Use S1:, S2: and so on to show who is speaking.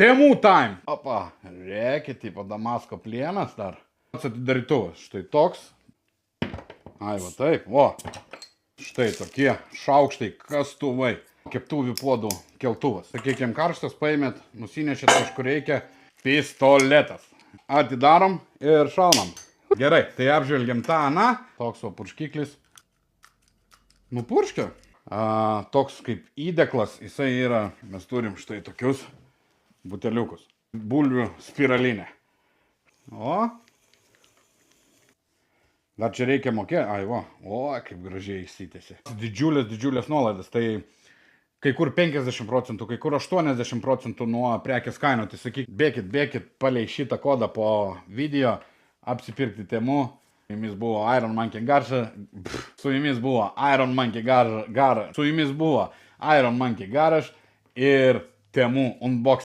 S1: Temu time. Opa, reikia, tipo Damasko plienas dar. Atidarytuvas, štai toks. Ai, va taip, o. Štai tokie šaukštai, kastuvai. Keptuvių puodų keltuvas. Sakykime, karštas paėmėt, nusinešėt kažkur reikia. Pistoletas. Atidarom ir šaunam. Gerai, tai apžvelgiam tą, toks o purškiklis. Nupurškia. Toks kaip įdeklas, jisai yra, mes turim štai tokius buteliukus. Bulvių spiralinė. O. Dar čia reikia mokėti. Ai, va. O, kaip gražiai įsitėsi. Didžiulės nuolaidas. Tai kai kur 50%, kai kur 80% nuo prekės kaino. Tai sakyk, bėkit palei šitą kodą po video, apsipirkti Temu. Su jumis buvo Iron Monkey Garža. Su jumis buvo Iron Monkey Garža. Su jumis buvo Iron Monkey Garage ir Temu unboxing.